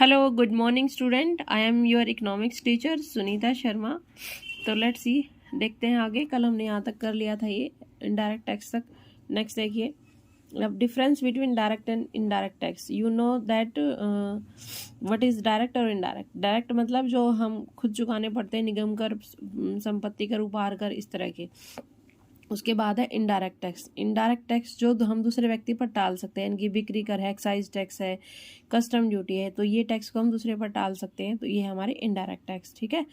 Hello good morning student, I am your economics teacher Sunita Sharma. तो let's see, देखते हैं आगे। कल हमने यहाँ तक कर लिया था ये इनडायरेक्ट टैक्स तक। नेक्स्ट देखिए, अब difference between direct and indirect tax. You know that what is direct और इनडायरेक्ट। डायरेक्ट मतलब जो हम खुद चुकाने पड़ते हैं, निगम कर, संपत्ति कर, उपहार कर, इस तरह के। उसके बाद है इनडायरेक्ट टैक्स। इनडायरेक्ट टैक्स जो हम दूसरे व्यक्ति पर टाल सकते हैं, इनकी बिक्री कर है, एक्साइज टैक्स है, कस्टम ड्यूटी है, तो ये टैक्स को हम दूसरे पर टाल सकते हैं, तो ये है हमारे इनडायरेक्ट टैक्स। ठीक है,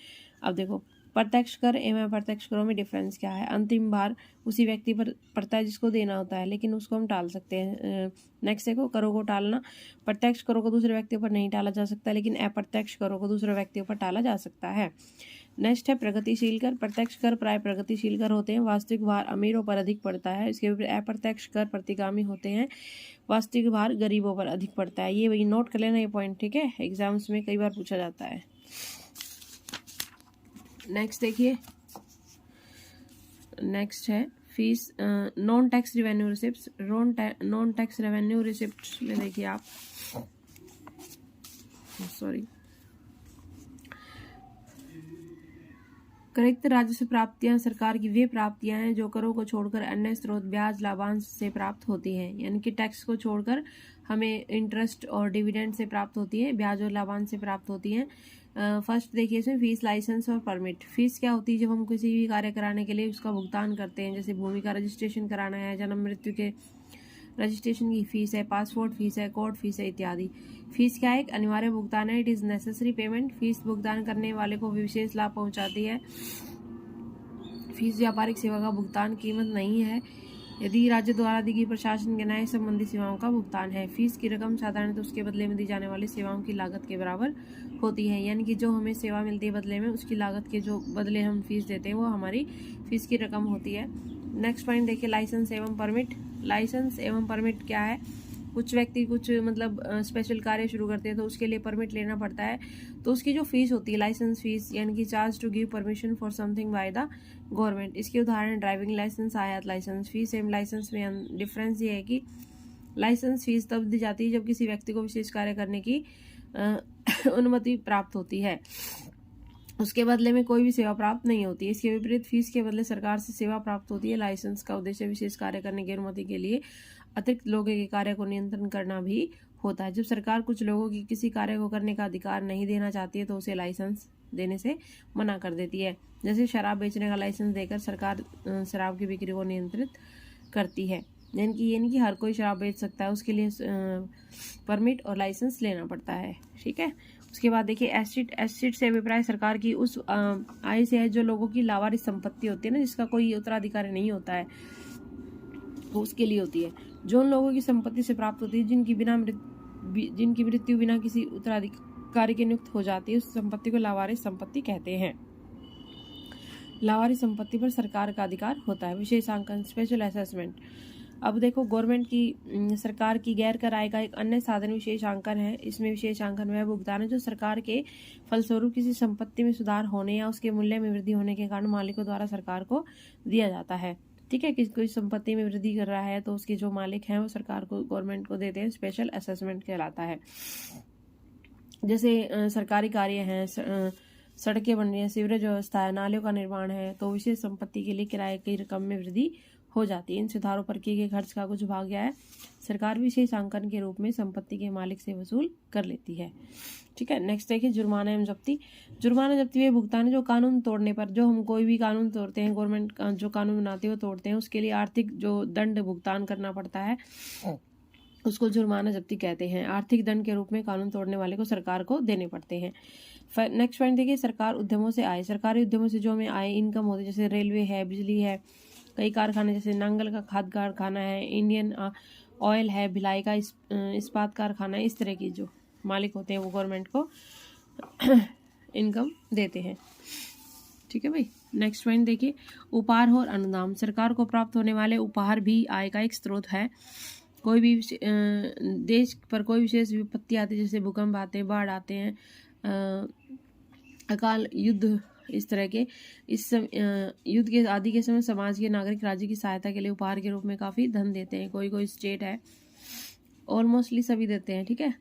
अब देखो प्रत्यक्ष कर एवं अप्रत्यक्ष करों में डिफरेंस क्या है। अंतिम भार उसी व्यक्ति पर पड़ता है जिसको देना होता है, लेकिन उसको हम टाल सकते हैं। नेक्स्ट देखो, करों को टालना। प्रत्यक्ष करों को दूसरे व्यक्ति पर नहीं टाला जा सकता, लेकिन अप्रत्यक्ष करों को दूसरे व्यक्तियों पर टाला जा सकता है। नेक्स्ट है प्रगतिशील कर। प्रत्यक्ष कर प्राय प्रगतिशील कर होते हैं, वास्तविक भार अमीरों पर अधिक पड़ता है। इसके विपरीत अप्रत्यक्ष कर प्रतिगामी होते हैं, वास्तविक भार गरीबों पर अधिक पड़ता है। ये वही नोट कर लेना ये पॉइंट, ठीक है, एग्जाम्स में कई बार पूछा जाता है। नेक्स्ट देखिए, नेक्स्ट है fees non tax revenue receipt. Non tax revenue receipt में देखिए आप, सॉरी, अतिरिक्त राजस्व प्राप्तियां सरकार की वे प्राप्तियां हैं जो करों को छोड़कर अन्य स्रोत, ब्याज, लाभांश से प्राप्त होती हैं। यानी कि टैक्स को छोड़कर हमें इंटरेस्ट और डिविडेंड से प्राप्त होती है, ब्याज और लाभांश से प्राप्त होती हैं। फर्स्ट देखिए इसमें फीस, लाइसेंस और परमिट। फीस क्या होती है? जब हम किसी भी कार्य कराने के लिए उसका भुगतान करते हैं, जैसे भूमि का रजिस्ट्रेशन कराना है, जन्म मृत्यु के रजिस्ट्रेशन की फीस है, पासपोर्ट फीस है, कोर्ट फीस है इत्यादि। फीस क्या है? एक अनिवार्य भुगतान है, it is necessary payment. Fees भुगतान करने वाले को विशेष लाभ पहुंचाती है। फीस व्यापारिक सेवा का भुगतान, कीमत नहीं है। यदि राज्य द्वारा दी गई प्रशासन के न्याय संबंधी सेवाओं का भुगतान है। फीस की रकम साधारणतः उसके बदले में दी जाने वाली सेवाओं की लागत के बराबर होती है। यानी कि जो हमें सेवा मिलती है बदले में, उसकी लागत के जो बदले हम फीस देते हैं वो हमारी फीस की रकम होती है। नेक्स्ट पॉइंट देखिए, लाइसेंस एवं परमिट। लाइसेंस एवं परमिट क्या है? कुछ व्यक्ति कुछ मतलब स्पेशल कार्य शुरू करते हैं तो उसके लिए परमिट लेना पड़ता है, तो उसकी जो फीस होती है लाइसेंस फीस, यानी कि charge to give permission for something by the government. इसके उदाहरण ड्राइविंग लाइसेंस, आयात लाइसेंस। फीस एवं लाइसेंस में डिफरेंस ये है कि लाइसेंस फीस तब दी जाती है जब किसी व्यक्ति को विशेष कार्य करने की अनुमति प्राप्त होती है, उसके बदले में कोई भी सेवा प्राप्त नहीं होती है। इसके विपरीत फीस के बदले सरकार से सेवा प्राप्त होती है। लाइसेंस का उद्देश्य विशेष कार्य करने की अनुमति के लिए अतिरिक्त लोगों के कार्य को नियंत्रण करना भी होता है। जब सरकार कुछ लोगों की किसी कार्य को करने का अधिकार नहीं देना चाहती है तो उसे लाइसेंस देने से मना कर देती है। जैसे शराब बेचने का लाइसेंस देकर सरकार शराब की बिक्री को नियंत्रित करती है। यानी कि हर कोई शराब बेच सकता है, उसके लिए परमिट और लाइसेंस लेना पड़ता है। ठीक है, उसके बाद देखिए एसेट। एसेट से अभिप्राय सरकार की उस आय से है जो लोगों की लावारिस संपत्ति होती है ना, जिसका कोई उत्तराधिकारी नहीं होता है, उसके लिए होती है। जो उन लोगों की संपत्ति से प्राप्त होती है जिनकी मृत्यु बिना किसी उत्तराधिकारी के नियुक्त हो जाती है, उस संपत्ति को लावारिस संपत्ति कहते हैं। लावारिस संपत्ति पर सरकार का अधिकार होता है। विशेषांकन, स्पेशल असेसमेंट। अब देखो, गवर्नमेंट की, सरकार की गैर कर आय का एक अन्य साधन विशेषांकन है। इसमें विशेषांकन वह भुगतान है जो सरकार के फलस्वरूप किसी संपत्ति में सुधार होने या उसके मूल्य में वृद्धि होने के कारण मालिकों द्वारा सरकार को दिया जाता है। ठीक है, कोई संपत्ति में वृद्धि कर रहा है तो उसके जो मालिक हैं वो सरकार को, गवर्नमेंट को देते हैं। स्पेशल असेसमेंट कहलाता है। जैसे सरकारी कार्य हैं, सड़कें बन रही हैं, सीवरेज व्यवस्था है, नालियों का निर्माण है, तो विशेष संपत्ति के लिए किराए की रकम में वृद्धि हो जाती है। इन सुधारों पर किए गए खर्च का कुछ भाग है सरकार विशेषांकन के रूप में संपत्ति के मालिक से वसूल कर लेती है। ठीक है, नेक्स्ट देखिए जुर्माना एवं जब्ती। जुर्माना जब्ती वे भुगतान है जो कानून तोड़ने पर, जो हम कोई भी कानून तोड़ते हैं, गवर्नमेंट का जो कानून बनाते हैं वो तोड़ते हैं, उसके लिए आर्थिक जो दंड भुगतान करना पड़ता है उसको जुर्माना जब्ती कहते हैं। आर्थिक दंड के रूप में कानून तोड़ने वाले को सरकार को देने पड़ते हैं। नेक्स्ट पॉइंट देखिए, सरकार उद्यमों से आय। सरकारी उद्यमों से जो हमें आय, इनकम होती है, जैसे रेलवे है, बिजली है, कई कारखाने जैसे नांगल का खाद कारखाना है, इंडियन ऑयल है, भिलाई का इस्पात कारखाना है, इस तरह की जो मालिक होते हैं वो गवर्नमेंट को इनकम देते हैं। ठीक है भाई, नेक्स्ट पॉइंट देखिए, उपहार और अनुदान। सरकार को प्राप्त होने वाले उपहार भी आय का एक स्रोत है। कोई भी देश पर कोई विशेष विपत्ति आती है, जैसे भूकंप आते हैं, बाढ़ आते हैं, अकाल, युद्ध, इस तरह के, इस युद्ध के आदि के समय समाज के नागरिक राज्य की सहायता के लिए उपहार के रूप में काफ़ी धन देते हैं। कोई स्टेट है, ऑलमोस्टली सभी देते हैं। ठीक है,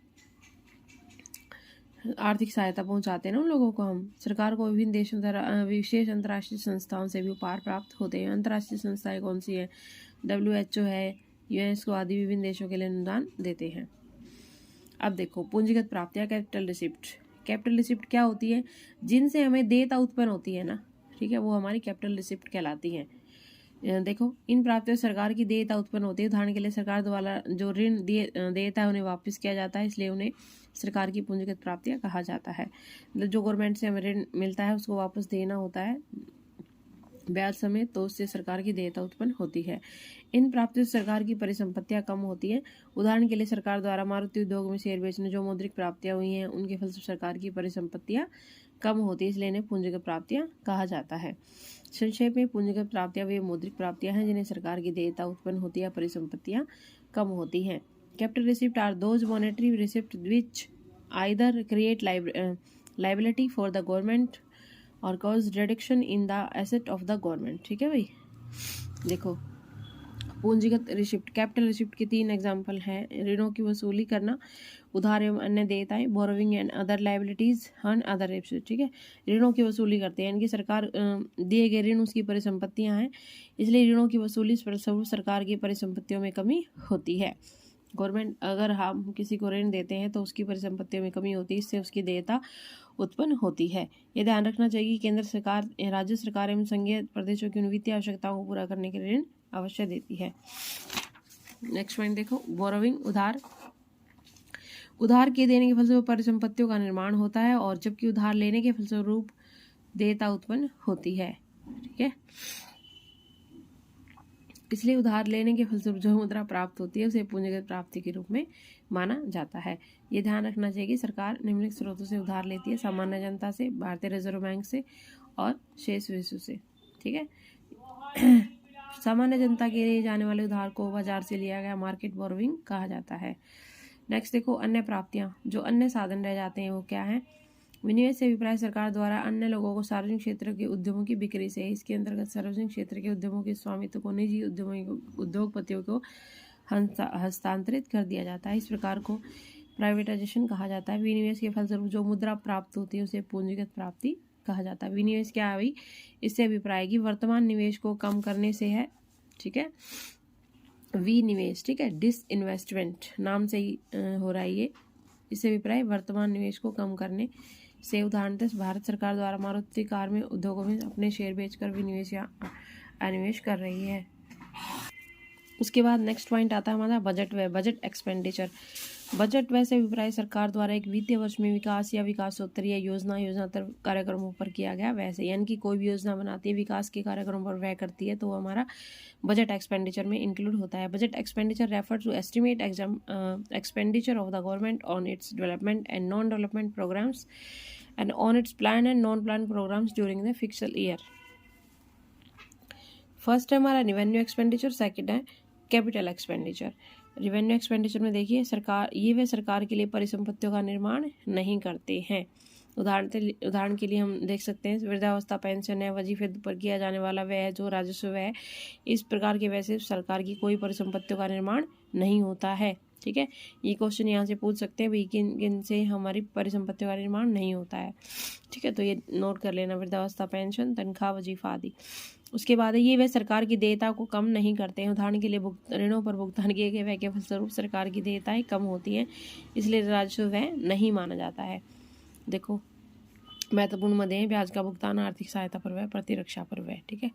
आर्थिक सहायता पहुंचाते हैं ना उन लोगों को हम। सरकार को विभिन्न देशों द्वारा विशेष अंतर्राष्ट्रीय संस्थाओं से भी उपहार प्राप्त होते हैं। अंतर्राष्ट्रीय संस्थाएं कौन सी है? WHO है, UNESCO आदि विभिन्न देशों के लिए अनुदान देते हैं। अब देखो पूंजीगत प्राप्तियां, कैपिटल रिसिप्ट। कैपिटल रिसिप्ट क्या होती है? जिनसे हमें देयता उत्पन्न होती है ना, ठीक है, वो हमारी कैपिटल रिसिप्ट कहलाती है। देखो इन प्राप्तियों से सरकार की देयता उत्पन्न होती है। उदाहरण के लिए सरकार द्वारा जो ऋण देयता है उन्हें वापस किया जाता है, इसलिए उन्हें सरकार की पूंजीगत प्राप्तियां कहा जाता है। मतलब जो गवर्नमेंट से हमें ऋण मिलता है उसको वापस देना होता है ब्याज समेत, तो उससे सरकार की देयता उत्पन्न होती है। इन प्राप्तियों से सरकार की परिसंपत्तियां कम होती हैं। उदाहरण के लिए सरकार द्वारा मारुति उद्योग में शेयर बेचने जो मौद्रिक प्राप्तियां हुई हैं उनके फलस्वरूप सरकार की परिसंपत्तियां कम होती है, इसलिए इन्हें पूंजीगत प्राप्तियां कहा जाता है। संक्षेप में पूंजीगत प्राप्तियां वे मौद्रिक प्राप्तियां हैं जिन्हें सरकार की देयता उत्पन्न होती है, परिसंपत्तियां कम होती हैं। Capital receipt are those monetary receipt which either create liability for the government और cause reduction in the asset of the government. ठीक है भाई, देखो पूंजीगत रिसिप्ट, कैपिटल रिसिप्ट के 3 एग्जाम्पल हैं। ऋणों की वसूली करना, उधार एवं अन्य देयताएं, borrowing and other liabilities and other receipt. ठीक है, ऋणों की वसूली करते हैं, इनकी सरकार दिए गए ऋण उसकी परिसंपत्तियां हैं, इसलिए ऋणों की वसूली सरकार की परिसंपत्तियों में कमी होती है। गवर्नमेंट अगर हम किसी को ऋण देते हैं तो उसकी परिसंपत्तियों में कमी होती है, इससे उसकी देयता उत्पन्न होती है। यह ध्यान रखना चाहिए कि केंद्र सरकार, राज्य सरकार एवं संघीय प्रदेशों की वित्तीय आवश्यकताओं को पूरा करने के लिए ऋण अवश्य देती है। नेक्स्ट पॉइंट देखो, बोरोविंग, उधार। उधार के देने के फलस्वरूप परिसंपत्तियों का निर्माण होता है और जबकि उधार लेने के फलस्वरूप देयता उत्पन्न होती है। ठीक है, इसलिए उधार लेने के फलस्वरूप जो मुद्रा प्राप्त होती है उसे पूंजीगत प्राप्ति के रूप में माना जाता है। ये ध्यान रखना चाहिए कि सरकार निम्नलिखित स्रोतों से उधार लेती है, सामान्य जनता से, भारतीय रिजर्व बैंक से और शेष विश्व से। ठीक है, सामान्य जनता के लिए जाने वाले उधार को बाजार से लिया गया मार्केट बोरोविंग कहा जाता है। नेक्स्ट देखो, अन्य प्राप्तियां। जो अन्य साधन रह जाते हैं वो क्या है? विनिवेश से अभिप्राय सरकार द्वारा अन्य लोगों को सार्वजनिक क्षेत्र के उद्यमों की बिक्री से। इसके अंतर्गत सार्वजनिक क्षेत्र के उद्यमों के स्वामित्व को निजी उद्योगपतियों को हस्तांतरित कर दिया जाता है। इस प्रकार को प्राइवेटाइजेशन कहा जाता है। विनिवेश के फलस्वरूप जो मुद्रा प्राप्त होती है उसे पूंजीगत प्राप्ति कहा जाता है। विनिवेश क्या है भाई? इससे अभिप्राय की वर्तमान निवेश को कम करने से है। ठीक है, विनिवेश, ठीक है, डिसइन्वेस्टमेंट नाम से ही हो रहा है ये। इससे अभिप्राय वर्तमान निवेश को कम करने से। उदाहरणतः भारत सरकार द्वारा मारुति कार में उद्योगों में अपने शेयर बेचकर विनिवेश या अनिवेश कर रही है। उसके बाद नेक्स्ट पॉइंट आता है हमारा बजट व्यय, बजट एक्सपेंडिचर। बजट व्यय से अभिप्राय सरकार द्वारा एक वित्तीय वर्ष में विकास या विकासोत्तरी या योजनातर कार्यक्रमों पर किया गया वैसे, यानी कि कोई भी योजना बनाती है, विकास के कार्यक्रमों पर व्यय करती है, तो वो हमारा बजट एक्सपेंडिचर में इंक्लूड होता है। Budget expenditure refer to estimate expenditure of the government on its development and non development programmes and on its plan and non plan programmes during the fiscal year. First है हमारा revenue expenditure, second है capital expenditure. Revenue expenditure में देखिए सरकार, ये वे सरकार के लिए परिसंपत्तियों का निर्माण नहीं करते हैं। उदाहरण के लिए हम देख सकते हैं वृद्धावस्था पेंशन है, वजीफे पर किया जाने वाला व्यय जो राजस्व व्यय, इस प्रकार के व्यय से सरकार की कोई परिसंपत्तियों का निर्माण नहीं होता है। ठीक है, ये क्वेश्चन यहाँ से पूछ सकते हैं भाई किन किन से हमारी परिसंपत्तियों का निर्माण नहीं होता है। ठीक है, तो ये नोट कर लेना, वृद्धावस्था पेंशन, तनख्वाह, वजीफा आदि। उसके बाद ये वे सरकार की देयता को कम नहीं करते हैं। उदाहरण के लिए ऋणों पर भुगतान किए गए व्यय के फलस्वरूप सरकार की देयताएं कम होती हैं, इसलिए राजस्व व्यय नहीं माना जाता है। देखो महत्वपूर्ण मदे हैं, ब्याज का भुगतान, आर्थिक सहायता पर व्यय, प्रतिरक्षा पर व्यय। ठीक है,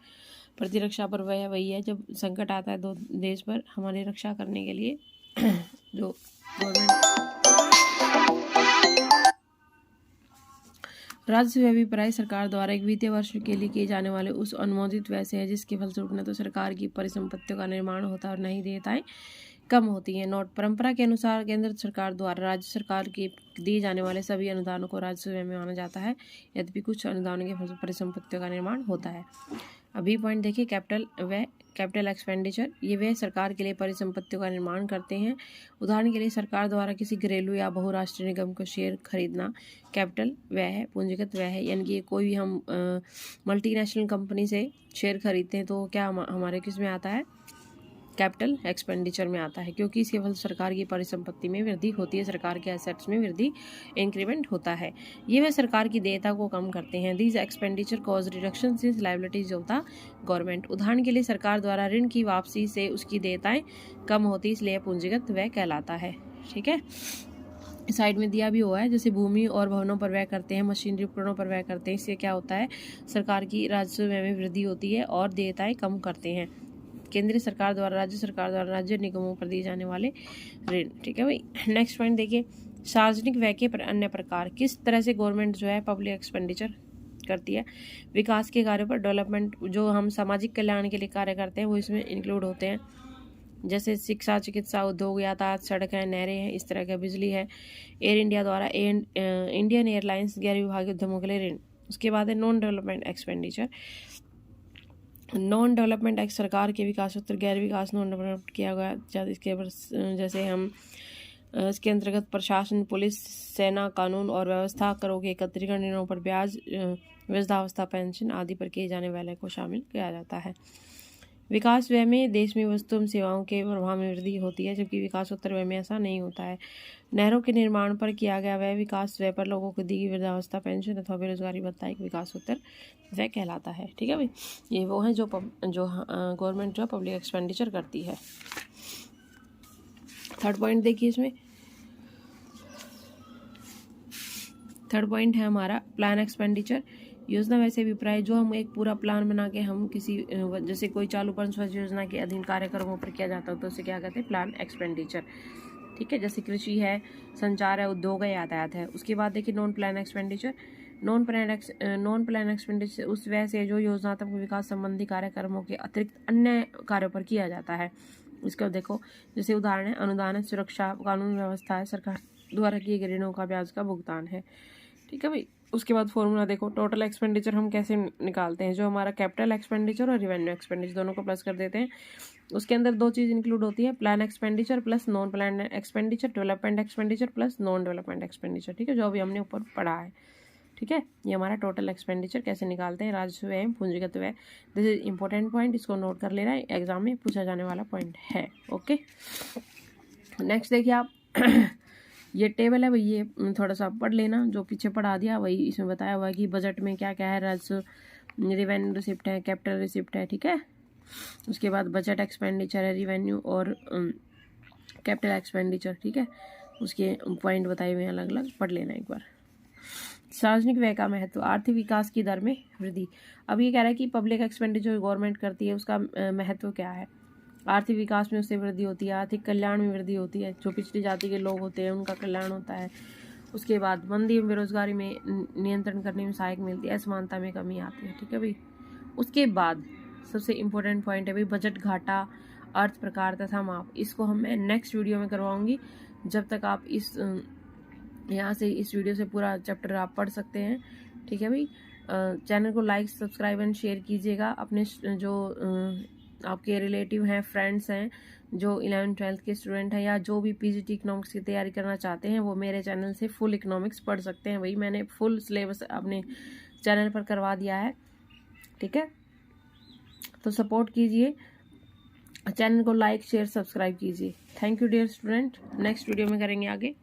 प्रतिरक्षा पर व्यय वही है जब संकट आता है दो देश पर हमारी रक्षा करने के लिए जो गवर्नमेंट। राजस्व व्यय अभिप्राय सरकार द्वारा एक वित्तीय वर्ष के लिए किए जाने वाले उस अनुमोदित व्यय से है जिसके फलस्वरूप न तो सरकार की परिसंपत्तियों का निर्माण होता है और न ही देयताएं कम होती हैं। नोट, परंपरा के अनुसार केंद्र सरकार द्वारा राज्य सरकार के दिए जाने वाले सभी अनुदानों को राजस्व व्यय में माना जाता है, यद्यपि कुछ अनुदानों के फलस्वरूप परिसंपत्तियों का निर्माण होता है। अभी पॉइंट देखिए, कैपिटल व्यय, कैपिटल एक्सपेंडिचर, ये व्यय सरकार के लिए परिसंपत्तियों का निर्माण करते हैं। उदाहरण के लिए सरकार द्वारा किसी घरेलू या बहुराष्ट्रीय निगम को शेयर खरीदना कैपिटल व्यय है, पूंजीगत व्यय है। यानी कि कोई भी हम मल्टीनेशनल कंपनी से शेयर खरीदते हैं तो क्या हमारे किस में आता है? कैपिटल एक्सपेंडिचर में आता है, क्योंकि इसके फल सरकार की परिसंपत्ति में वृद्धि होती है, सरकार के एसेट्स में वृद्धि इंक्रीमेंट होता है। ये वे सरकार की देयता को कम करते हैं। These expenditure cause reduction in liabilities of the government. उदाहरण के लिए सरकार द्वारा ऋण की वापसी से उसकी देयताएं कम होती, इसलिए पूंजीगत व्यय कहलाता है। ठीक है, साइड में दिया भी हुआ है, जैसे भूमि और भवनों पर व्यय करते हैं, मशीनरी उपकरणों पर व्यय करते हैं। इससे क्या होता है, सरकार की राजस्व व्यय में वृद्धि होती है और देयताएं कम करते हैं। केंद्रीय सरकार द्वारा राज्य सरकार द्वारा राज्य निगमों पर दिए जाने वाले ऋण। ठीक है भाई, नेक्स्ट पॉइंट देखिए, सार्वजनिक व्यय के अन्य प्रकार। किस तरह से गवर्नमेंट जो है पब्लिक एक्सपेंडिचर करती है। विकास के कार्यों पर, डेवलपमेंट, जो हम सामाजिक कल्याण के लिए कार्य करते हैं वो इसमें इंक्लूड होते हैं, जैसे शिक्षा, चिकित्सा, उद्योग, यातायात, सड़क है, नहरें हैं, इस तरह का, बिजली है। एयर इंडिया द्वारा इंडियन एयरलाइंस गैर विभागीय उद्यमों के लिए ऋण। उसके बाद है non development expenditure. Non development act सरकार के विकासोत्तर गैर विकास नॉन डेवलपमेंट किया गया, इसके जैसे हम इसके अंतर्गत प्रशासन, पुलिस, सेना, कानून और व्यवस्था, करों के एकत्रीकरण, ऋणों पर ब्याज, वृद्धावस्था पेंशन आदि पर किए जाने वाले को शामिल किया जाता है। विकास व्यय में देश में वस्तु एवं सेवाओं के प्रभाव में वृद्धि होती है, जबकि विकासोत्तर व्यय में ऐसा नहीं होता है। नहरों के निर्माण पर किया गया व्यय विकास व्यय पर लोगों को दी गई वृद्धावस्था पेंशन अथवा बेरोजगारी भत्ता एक विकासोत्तर व्यय कहलाता है। ठीक है भाई, ये वो है जो गवर्नमेंट जो पब्लिक एक्सपेंडिचर करती है। थर्ड पॉइंट देखिए, इसमें थर्ड पॉइंट है हमारा प्लान एक्सपेंडिचर। योजना वैसे अभिप्राय जो हम एक पूरा प्लान बना के हम किसी, जैसे कोई चालू पंचवर्षीय योजना के अधीन कार्यक्रमों पर किया जाता है तो उसे क्या कहते हैं, प्लान एक्सपेंडिचर। ठीक है, जैसे कृषि है, संचार है, उद्योग है, यातायात है। उसके बाद देखिए non plan expenditure. Non plan expenditure उस व्यय से जो योजनात्मक विकास संबंधी कार्यक्रमों के अतिरिक्त अन्य कार्यों पर किया जाता है। इसका देखो, जैसे उदाहरण है, अनुदान है, सुरक्षा, कानून व्यवस्था है, सरकार द्वारा किए गए ऋणों का ब्याज का भुगतान है। ठीक है भाई, उसके बाद फॉर्मूला देखो, टोटल एक्सपेंडिचर हम कैसे निकालते हैं, जो हमारा कैपिटल एक्सपेंडिचर और रेवेन्यू एक्सपेंडिचर दोनों को प्लस कर देते हैं। उसके अंदर दो चीज़ इंक्लूड होती है, plan expenditure plus non plan expenditure, development expenditure plus non development expenditure. ठीक है, जो अभी हमने ऊपर पढ़ा है। ठीक है, ये हमारा टोटल एक्सपेंडिचर कैसे निकालते हैं, राजस्व व्यय, पूंजीगत व्यय। दिस इज इंपॉर्टेंट पॉइंट, इसको नोट कर लेना है, एग्जाम में पूछा जाने वाला पॉइंट है। ओके, नेक्स्ट देखिए आप ये टेबल है भाई, ये थोड़ा सा पढ़ लेना, जो पीछे पढ़ा दिया वही इसमें बताया हुआ है कि बजट में क्या क्या है, राजस्व, रिवेन्यू रिसिप्ट है, कैपिटल रिसिप्ट है। ठीक है, उसके बाद बजट एक्सपेंडिचर है, रिवेन्यू और कैपिटल एक्सपेंडिचर। ठीक है, उसके पॉइंट बताए हुए हैं अलग अलग, पढ़ लेना एक बार। सार्वजनिक व्यय का महत्व, आर्थिक विकास की दर में वृद्धि। अब ये कह रहा है कि पब्लिक एक्सपेंडिचर गवर्नमेंट करती है, उसका महत्व क्या है। आर्थिक विकास में उससे वृद्धि होती है, आर्थिक कल्याण में वृद्धि होती है, जो पिछड़ी जाति के लोग होते हैं उनका कल्याण होता है। उसके बाद मंदी एवं बेरोजगारी में नियंत्रण करने में सहायक मिलती है, असमानता में कमी आती है। ठीक है भाई, उसके बाद सबसे इम्पोर्टेंट पॉइंट है भाई बजट घाटा, अर्थ प्रकार तथा माप। इसको मैं नेक्स्ट वीडियो में करवाऊंगी। जब तक आप इस यहाँ से इस वीडियो से पूरा चैप्टर आप पढ़ सकते हैं। ठीक है भाई, चैनल को लाइक, सब्सक्राइब एंड शेयर कीजिएगा। अपने जो आपके रिलेटिव हैं, फ्रेंड्स हैं, जो 11th 12th के स्टूडेंट हैं, या जो भी पीजीटी इकोनॉमिक्स की तैयारी करना चाहते हैं, वो मेरे चैनल से फुल इकोनॉमिक्स पढ़ सकते हैं। वही मैंने फुल सिलेबस अपने चैनल पर करवा दिया है। ठीक है, तो सपोर्ट कीजिए, चैनल को लाइक, शेयर, सब्सक्राइब कीजिए। Thank you dear student, next video में करेंगे आगे।